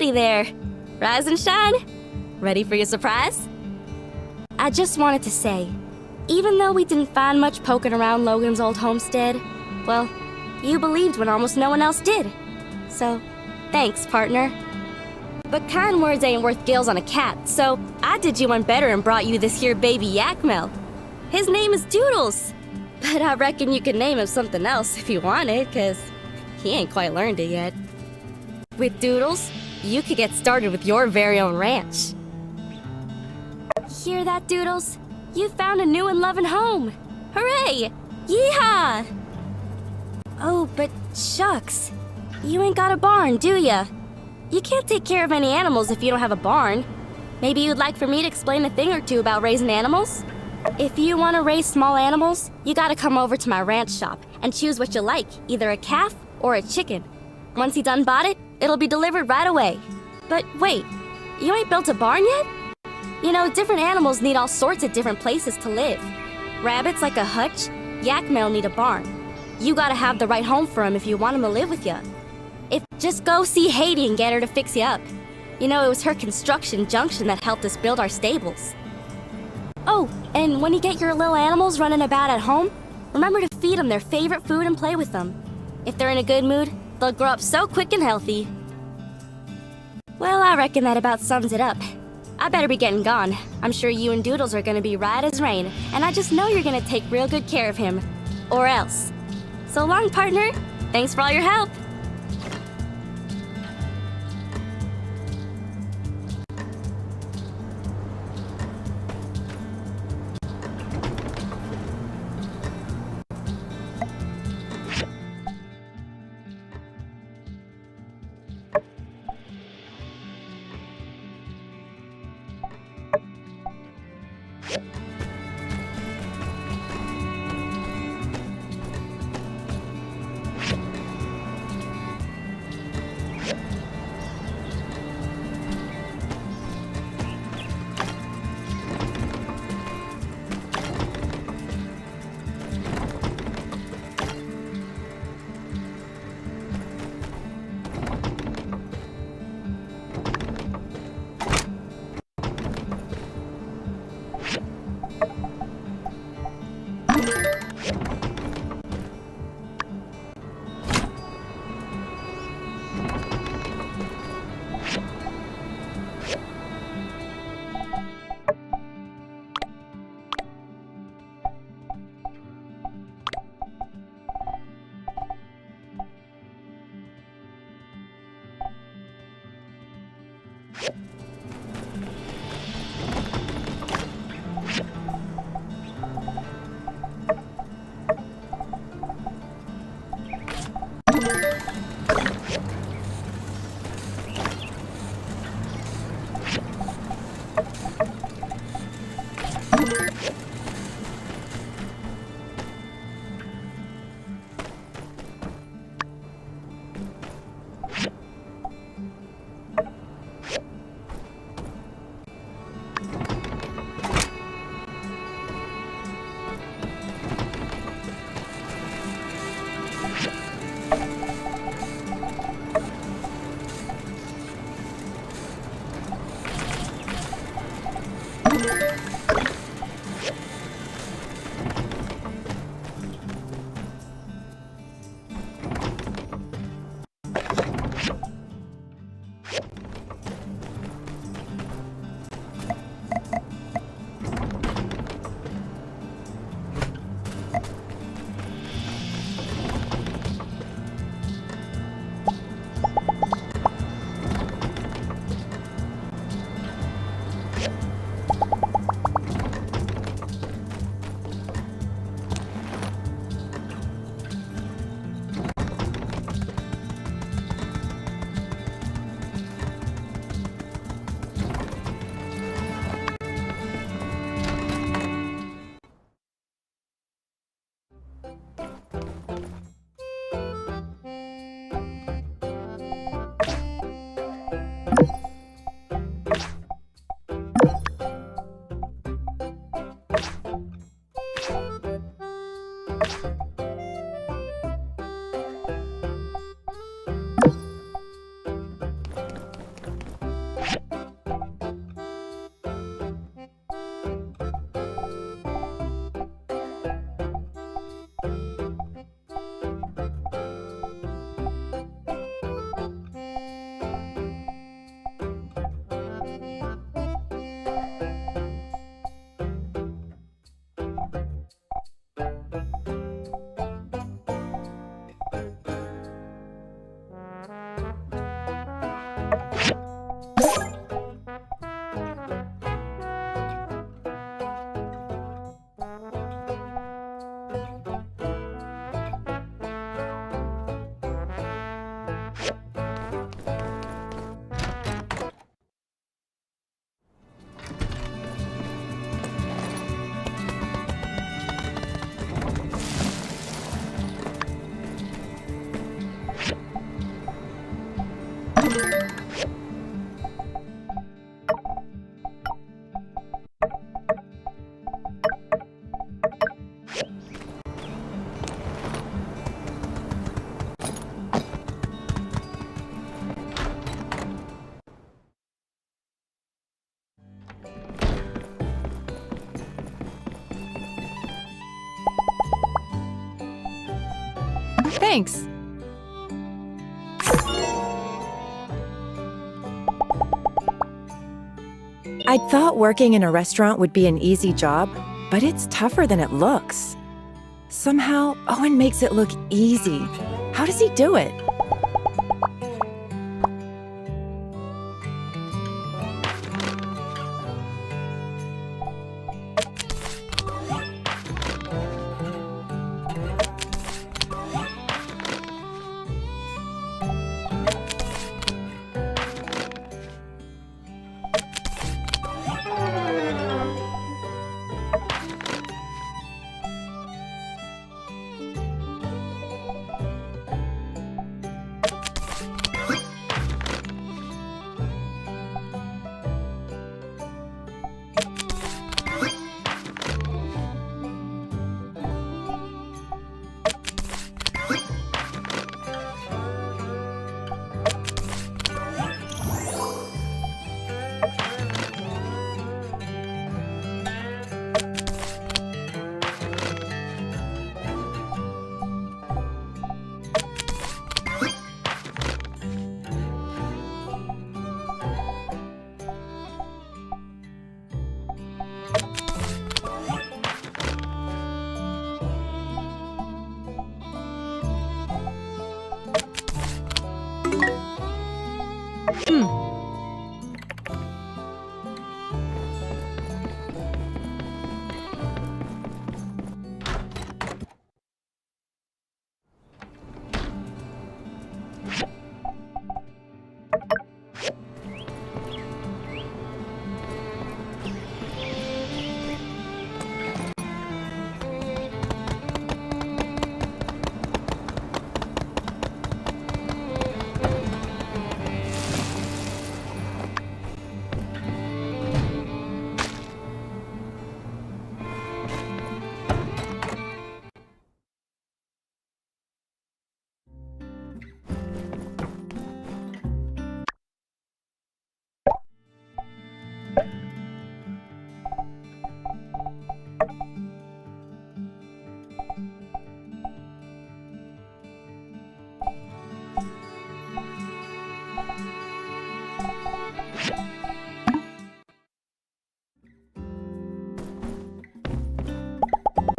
Hey there! Rise and shine? Ready for your surprise? I just wanted to say, even though we didn't find much poking around Logan's old homestead, well, you believed when almost no one else did. So, thanks, partner. But kind words ain't worth gills on a cat, so I did you one better and brought you this here baby Yakmel. His name is Doodles, but I reckon you could name him something else if you wanted, 'cause he ain't quite learned it yet. With Doodles, you could get started with your very own ranch. Hear that, Doodles? You found a new and loving home! Hooray! Yeehaw! Oh, but shucks. You ain't got a barn, do ya? You can't take care of any animals if you don't have a barn. Maybe you'd like for me to explain a thing or two about raising animals? If you want to raise small animals, you gotta come over to my ranch shop and choose what you like, either a calf or a chicken. Once you done bought it, it'll be delivered right away. But wait, you ain't built a barn yet? You know, different animals need all sorts of different places to live. Rabbits like a hutch, Yakmel need a barn. You gotta have the right home for 'em if you want 'em to live with ya. Just go see Heidi and get her to fix you up. You know, it was her construction junction that helped us build our stables. Oh, and when you get your little animals running about at home, remember to feed them their favorite food and play with them. If they're in a good mood, they'll grow up so quick and healthy. Well, I reckon that about sums it up. I better be getting gone. I'm sure you and Doodles are gonna be right as rain, and I just know you're gonna take real good care of him. Or else. So long, partner. Thanks for all your help. Thanks. I thought working in a restaurant would be an easy job, but it's tougher than it looks. Somehow, Owen makes it look easy. How does he do it?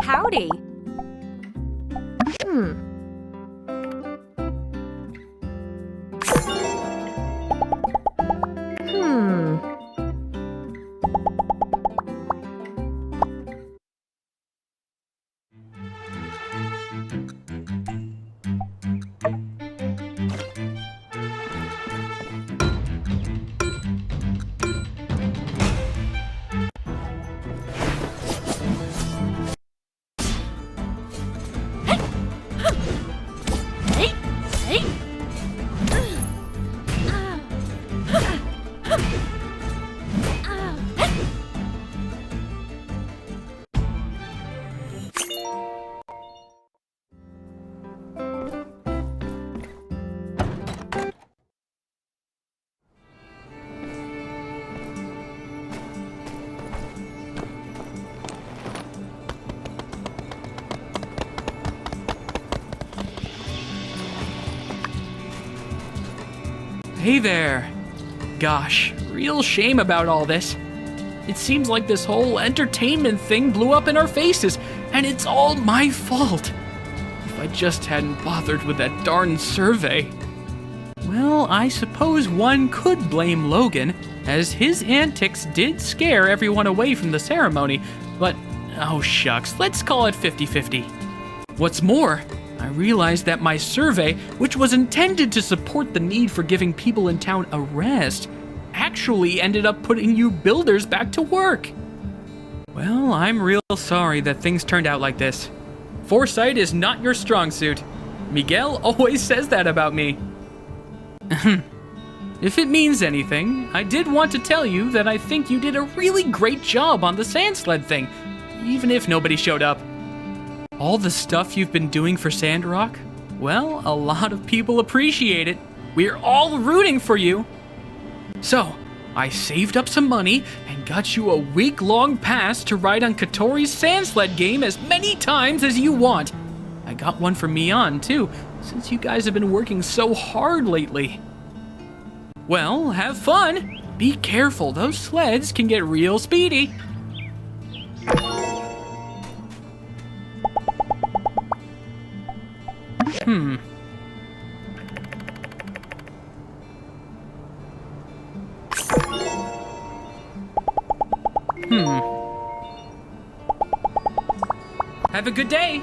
Howdy. Hey there. Gosh, real shame about all this. It seems like this whole entertainment thing blew up in our faces, and it's all my fault. If I just hadn't bothered with that darn survey. Well, I suppose one could blame Logan, as his antics did scare everyone away from the ceremony, but oh shucks, let's call it 50-50. What's more, I realized that my survey, which was intended to support the need for giving people in town a rest, actually ended up putting you builders back to work. Well, I'm real sorry that things turned out like this. Foresight is not your strong suit. Miguel always says that about me. If it means anything, I did want to tell you that I think you did a really great job on the sand sled thing, even if nobody showed up. All the stuff you've been doing for Sandrock, well, a lot of people appreciate it. We're all rooting for you. So, I saved up some money and got you a week-long pass to ride on Katori's sand sled game as many times as you want. I got one for Mian, too, since you guys have been working so hard lately. Well, have fun. Be careful, those sleds can get real speedy. Have a good day.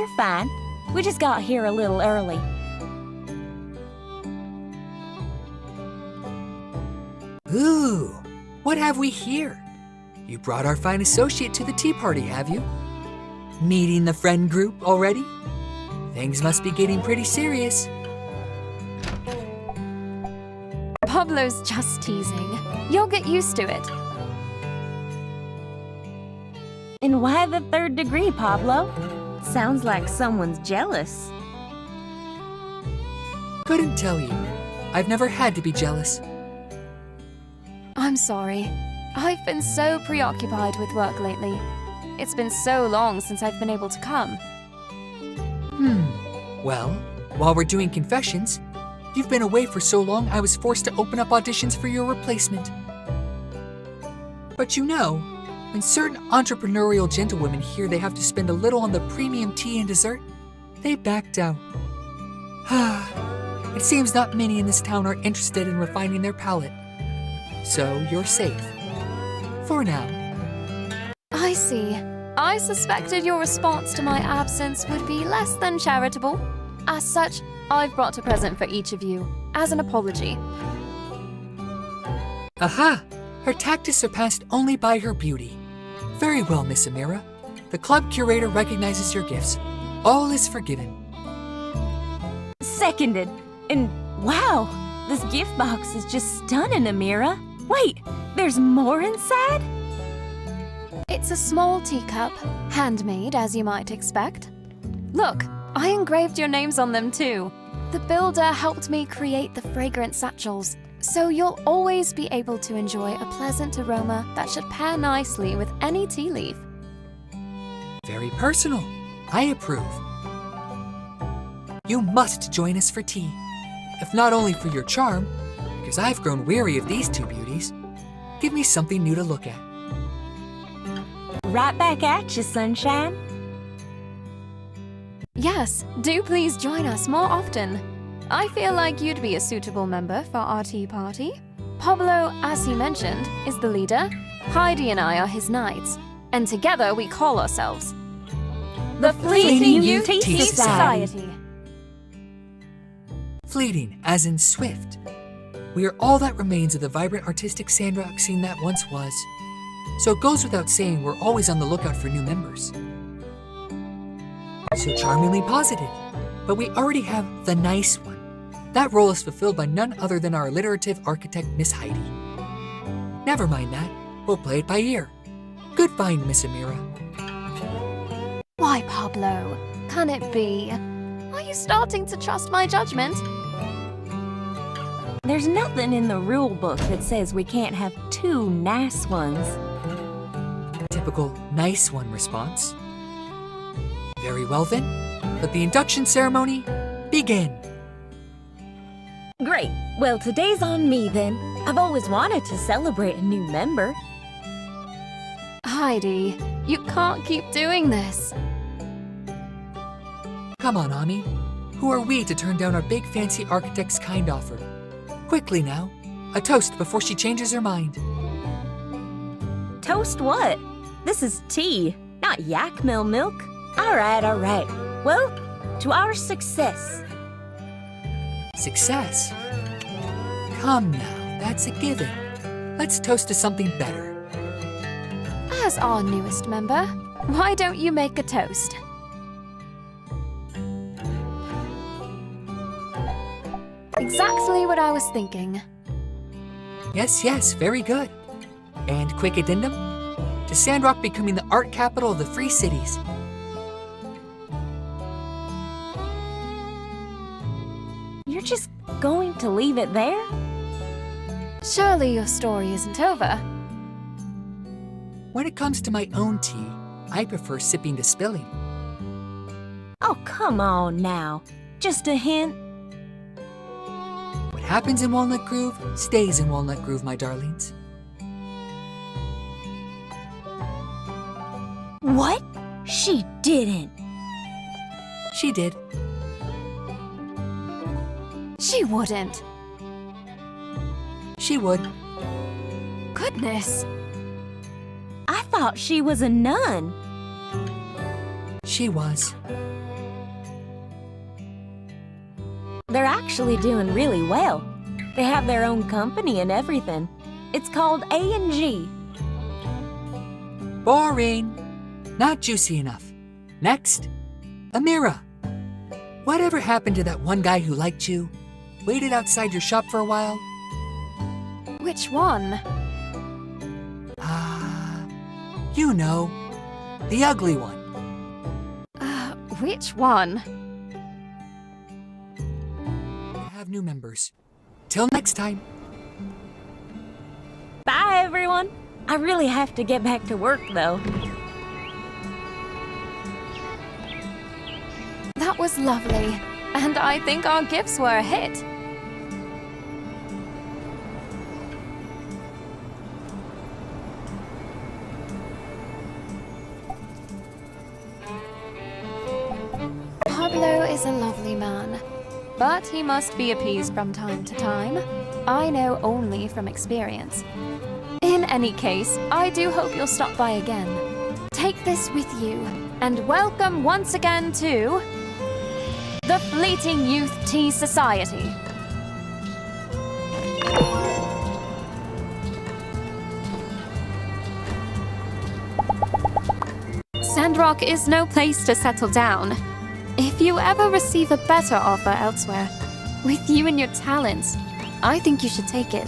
you're fine. We just got here a little early. Ooh, what have we here? You brought our fine associate to the tea party, have you? Meeting the friend group already? Things must be getting pretty serious. Pablo's just teasing. You'll get used to it. And why the third degree, Pablo? Sounds like someone's jealous. Couldn't tell you. I've never had to be jealous. I'm sorry. I've been so preoccupied with work lately. It's been so long since I've been able to come. Well, while we're doing confessions, you've been away for so long I was forced to open up auditions for your replacement. But you know, when certain entrepreneurial gentlewomen hear they have to spend a little on the premium tea and dessert, they backed out. It seems not many in this town are interested in refining their palate. So you're safe. For now. I see. I suspected your response to my absence would be less than charitable. As such, I've brought a present for each of you, as an apology. Aha! Her tact is surpassed only by her beauty. Very well, Miss Amirah. The club curator recognizes your gifts. All is forgiven. Seconded. And wow, this gift box is just stunning, Amirah. Wait, there's more inside? It's a small teacup, handmade as you might expect. Look, I engraved your names on them too. The builder helped me create the fragrant satchels, so you'll always be able to enjoy a pleasant aroma that should pair nicely with any tea leaf. Very personal. I approve. You must join us for tea. If not only for your charm, because I've grown weary of these two beauties. Give me something new to look at. Right back at you, sunshine. Yes, do please join us more often. I feel like you'd be a suitable member for our tea party. Pablo, as he mentioned, is the leader. Heidi and I are his knights. And together we call ourselves The Fleeting Youth Tea Tea Society. Fleeting, as in swift. We are all that remains of the vibrant artistic Sandrock scene that once was. So it goes without saying we're always on the lookout for new members. So charmingly positive. But we already have the nice one. That role is fulfilled by none other than our alliterative architect, Miss Heidi. Never mind that. We'll play it by ear. Good find, Miss Amirah. Why, Pablo? Can it be? Are you starting to trust my judgment? There's nothing in the rule book that says we can't have two nice ones. Typical nice one response. Very well then, let the induction ceremony begin. Great. Well, today's on me then. I've always wanted to celebrate a new member. Heidi, you can't keep doing this. Come on, Ami. Who are we to turn down our big fancy architect's kind offer? Quickly now, a toast before she changes her mind. Toast what? This is tea, not yak mill milk. All right. Well, to our success. Success? Come now, that's a given. Let's toast to something better. As our newest member, why don't you make a toast? Exactly what I was thinking. Yes, very good. And quick addendum, to Sandrock becoming the art capital of the Free Cities. You're just going to leave it there? Surely your story isn't over. When it comes to my own tea, I prefer sipping to spilling. Oh, come on now. Just a hint. What happens in Walnut Grove stays in Walnut Grove, my darlings. What? She didn't. She did. She wouldn't. She would. Goodness. I thought she was a nun. She was. They're actually doing really well. They have their own company and everything. It's called A&G. Boring. Not juicy enough. Next, Amirah. Whatever happened to that one guy who liked you? Waited outside your shop for a while? Which one? You know, the ugly one. Which one? We have new members. Till next time. Bye, everyone. I really have to get back to work, though. That was lovely. And I think our gifts were a hit. Pablo is a lovely man, but he must be appeased from time to time. I know only from experience. In any case, I do hope you'll stop by again. Take this with you, and welcome once again to the Fleeting Youth Tea Society. Sandrock is no place to settle down. If you ever receive a better offer elsewhere, with you and your talents, I think you should take it.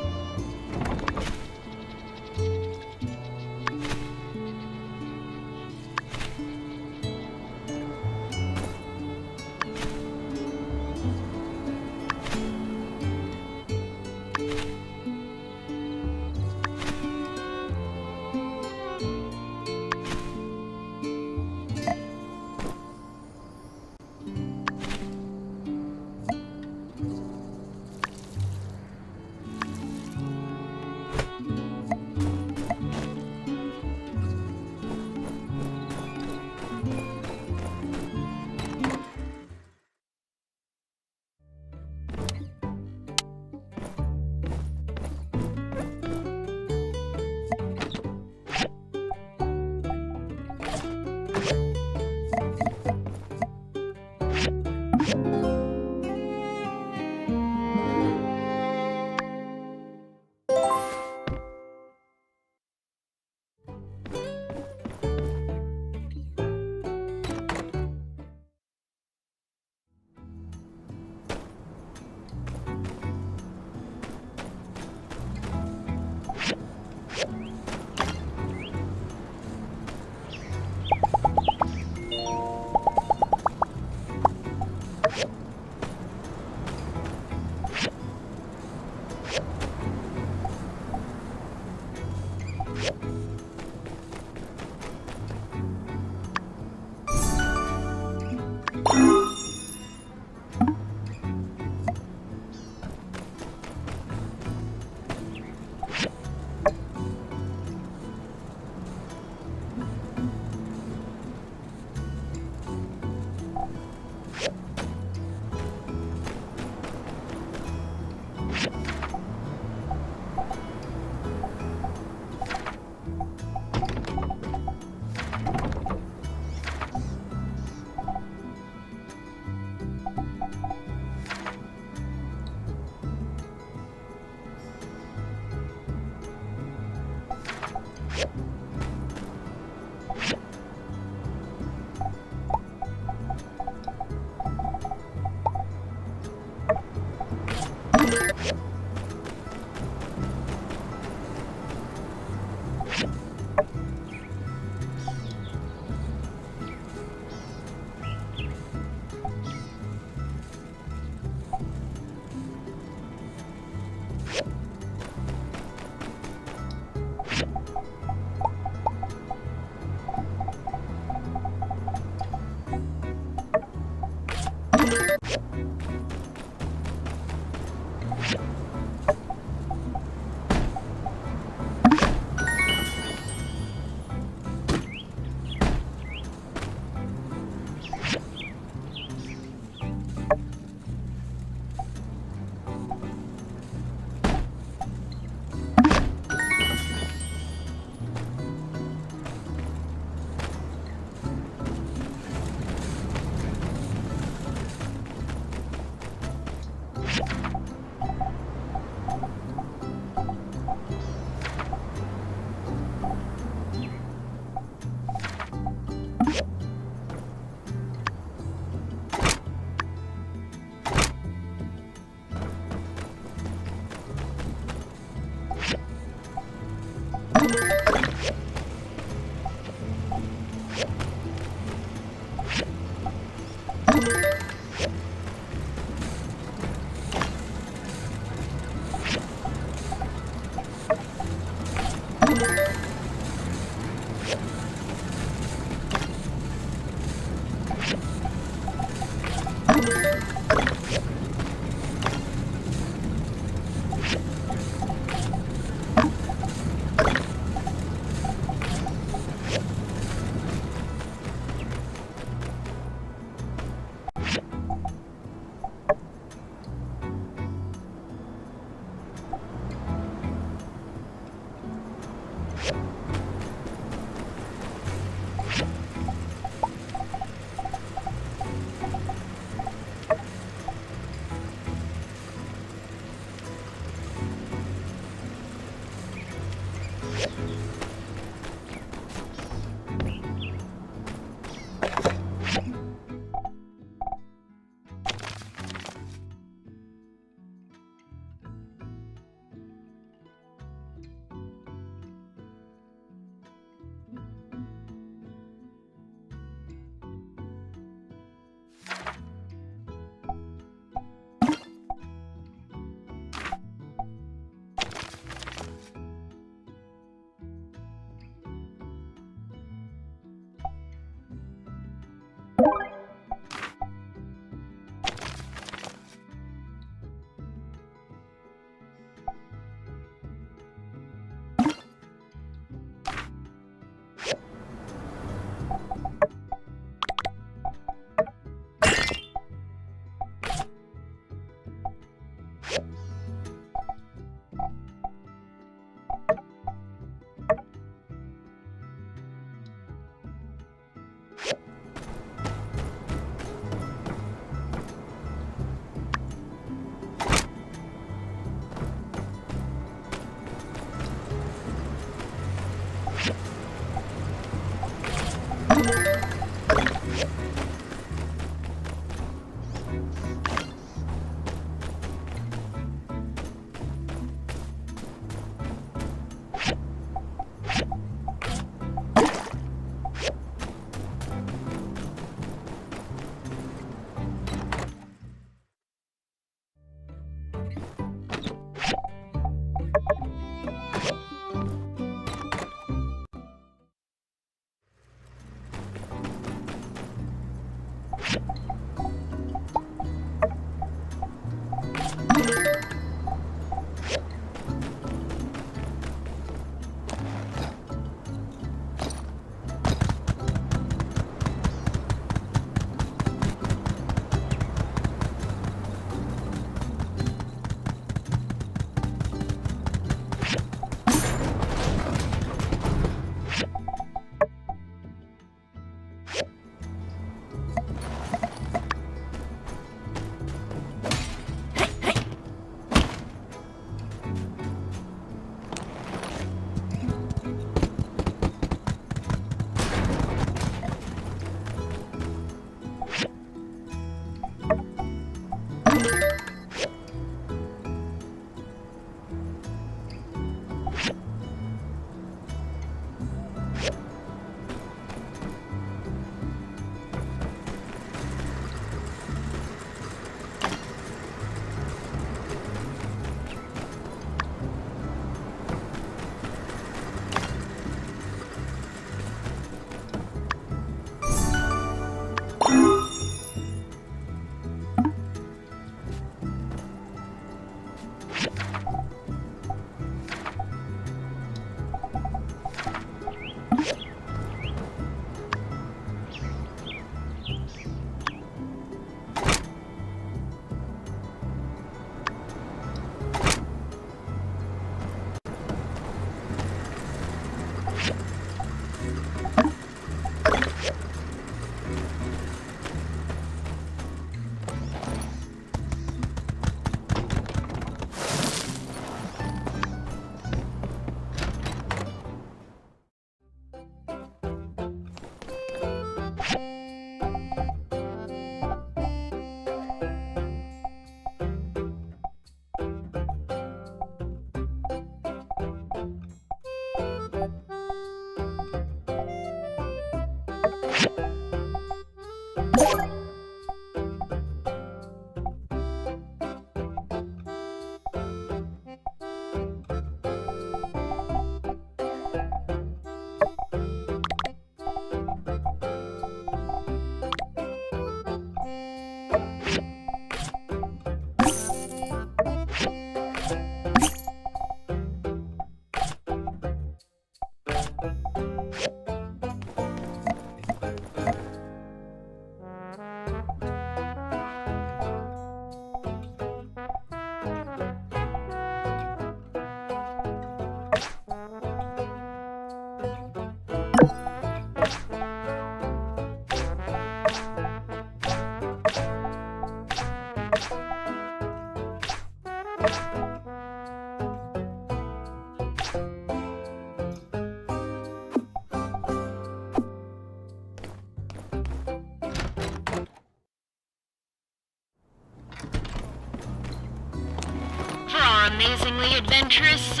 Amazingly adventurous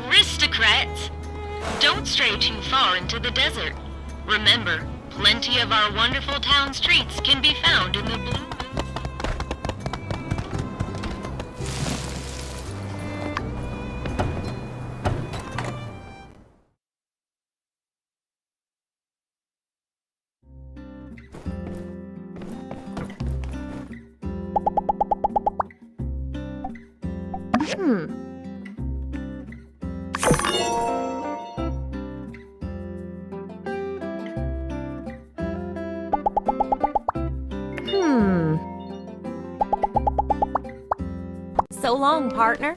aristocrats, don't stray too far into the desert. Remember, plenty of our wonderful town streets can be found in the blue. So long, partner.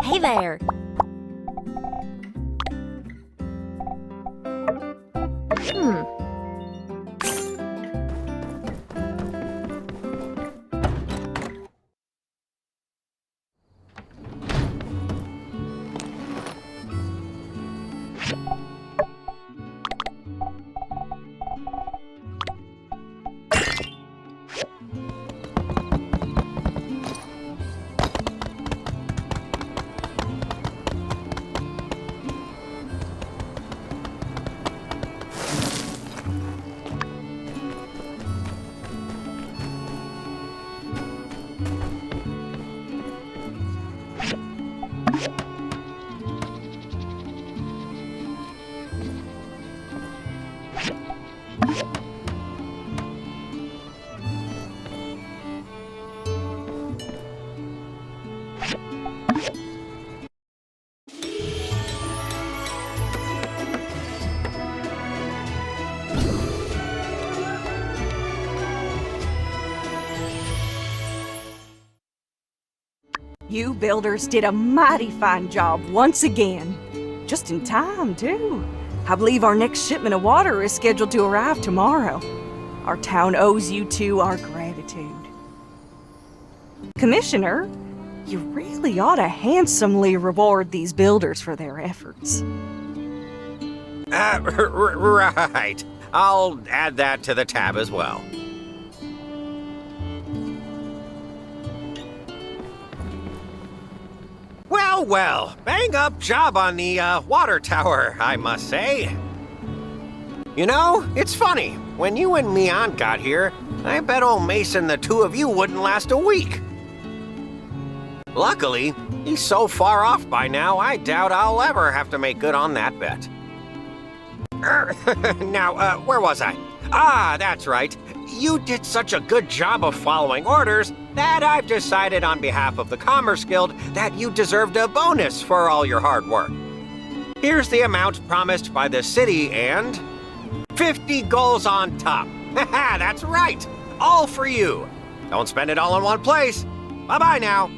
Hey there! You builders did a mighty fine job once again. Just in time, too. I believe our next shipment of water is scheduled to arrive tomorrow. Our town owes you two our gratitude. Commissioner, you really ought to handsomely reward these builders for their efforts. Right. I'll add that to the tab as well. Well, bang up job on the water tower, I must say. You know, it's funny. When you and Mian got here, I bet old Mason the two of you wouldn't last a week. Luckily, he's so far off by now, I doubt I'll ever have to make good on that bet. Now, where was I? Ah, that's right. You did such a good job of following orders that I've decided on behalf of the Commerce Guild that you deserved a bonus for all your hard work. Here's the amount promised by the city and 50 goals on top. Haha, that's right. All for you. Don't spend it all in one place. Bye-bye now.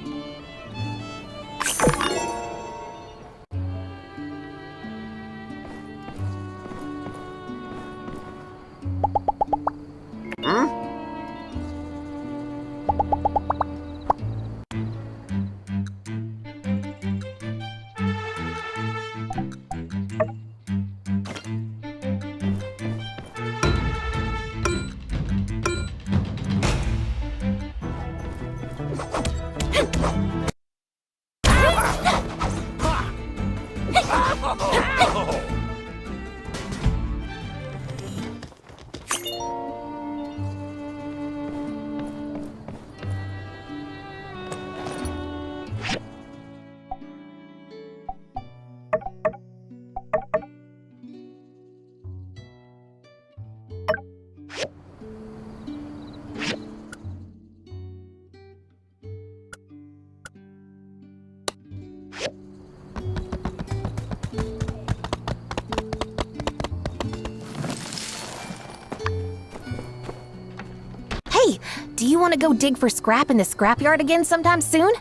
Do you want to go dig for scrap in the scrapyard again sometime soon?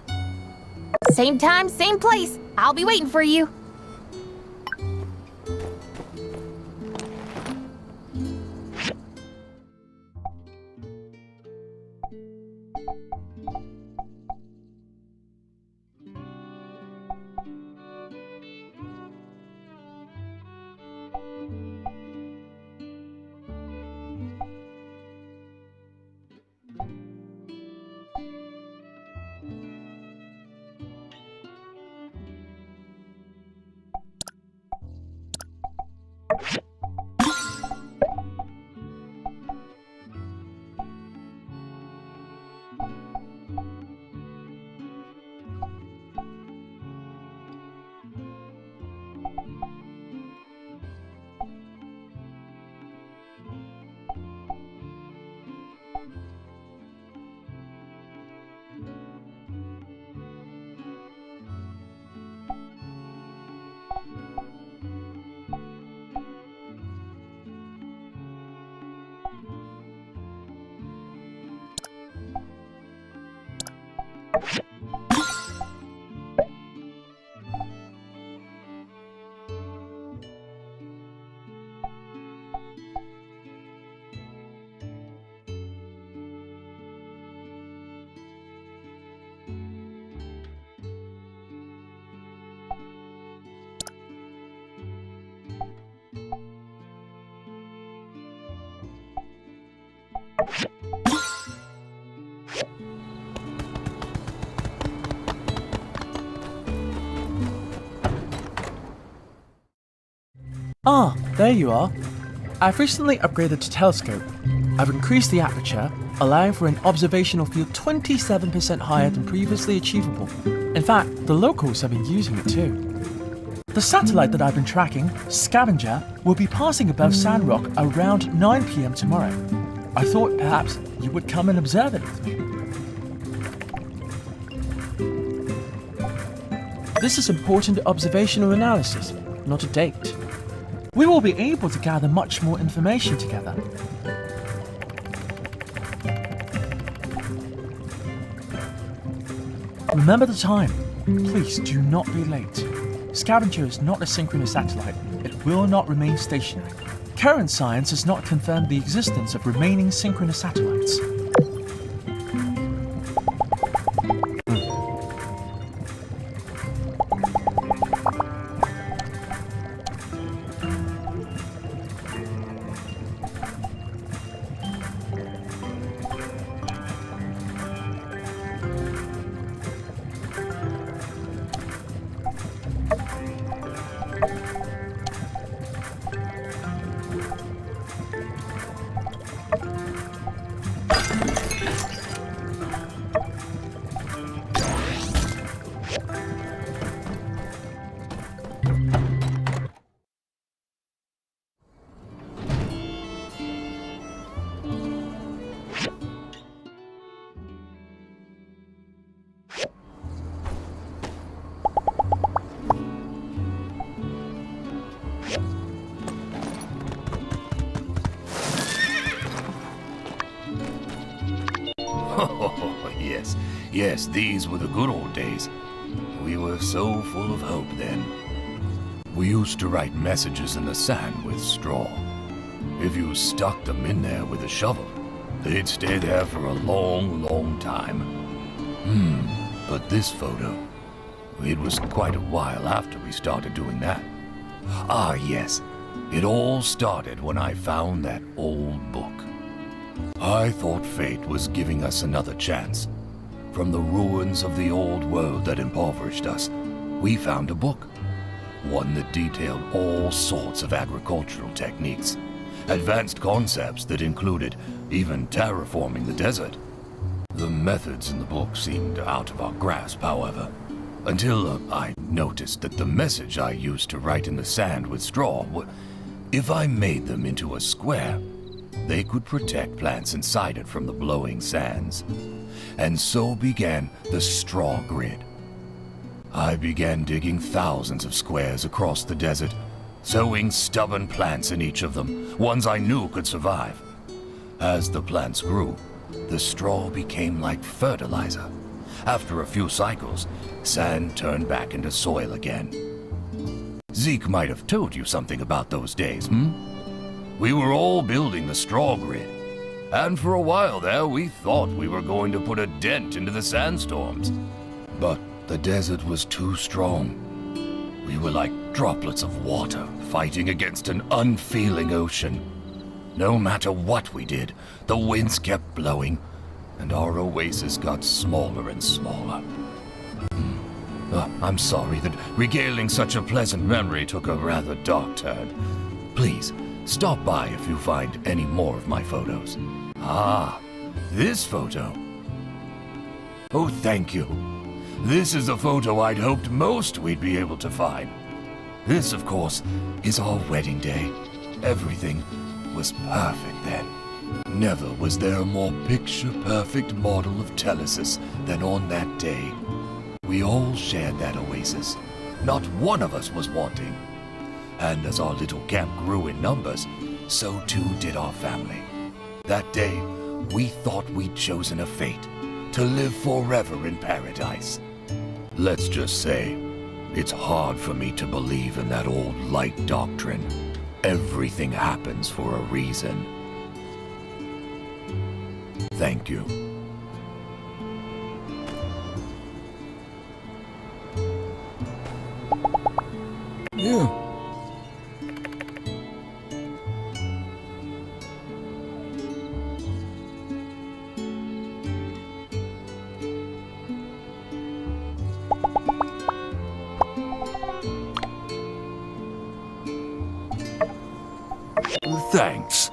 Same time, same place. I'll be waiting for you. Ah, there you are. I've recently upgraded to telescope. I've increased the aperture, allowing for an observational field 27% higher than previously achievable. In fact, the locals have been using it too. The satellite that I've been tracking, Scavenger, will be passing above Sandrock around 9 PM tomorrow. I thought perhaps you would come and observe it with me. This is important observational analysis, not a date. We will be able to gather much more information together. Remember the time. Please do not be late. Scavenger is not a synchronous satellite. It will not remain stationary. Current science has not confirmed the existence of remaining synchronous satellites. Yes, these were the good old days. We were so full of hope then. We used to write messages in the sand with straw. If you stuck them in there with a shovel, they'd stay there for a long, long time. But this photo, it was quite a while after we started doing that. Ah, yes, it all started when I found that old book. I thought fate was giving us another chance. From the ruins of the old world that impoverished us, we found a book. One that detailed all sorts of agricultural techniques. Advanced concepts that included even terraforming the desert. The methods in the book seemed out of our grasp, however. Until I noticed that the message I used to write in the sand with straw, if I made them into a square, they could protect plants inside it from the blowing sands. And so began the straw grid. I began digging thousands of squares across the desert, sowing stubborn plants in each of them, ones I knew could survive. As the plants grew, the straw became like fertilizer. After a few cycles, sand turned back into soil again. Zeke might have told you something about those days, We were all building the straw grid. And for a while there, we thought we were going to put a dent into the sandstorms. But the desert was too strong. We were like droplets of water fighting against an unfeeling ocean. No matter what we did, the winds kept blowing, and our oasis got smaller and smaller. I'm sorry that regaling such a pleasant memory took a rather dark turn. Please, stop by if you find any more of my photos. Ah, this photo. Oh, thank you. This is the photo I'd hoped most we'd be able to find. This, of course, is our wedding day. Everything was perfect then. Never was there a more picture-perfect model of Telesis than on that day. We all shared that oasis. Not one of us was wanting. And as our little camp grew in numbers, so too did our family. That day, we thought we'd chosen a fate to live forever in paradise. Let's just say, it's hard for me to believe in that old light doctrine. Everything happens for a reason. Thank you. Yeah. Thanks.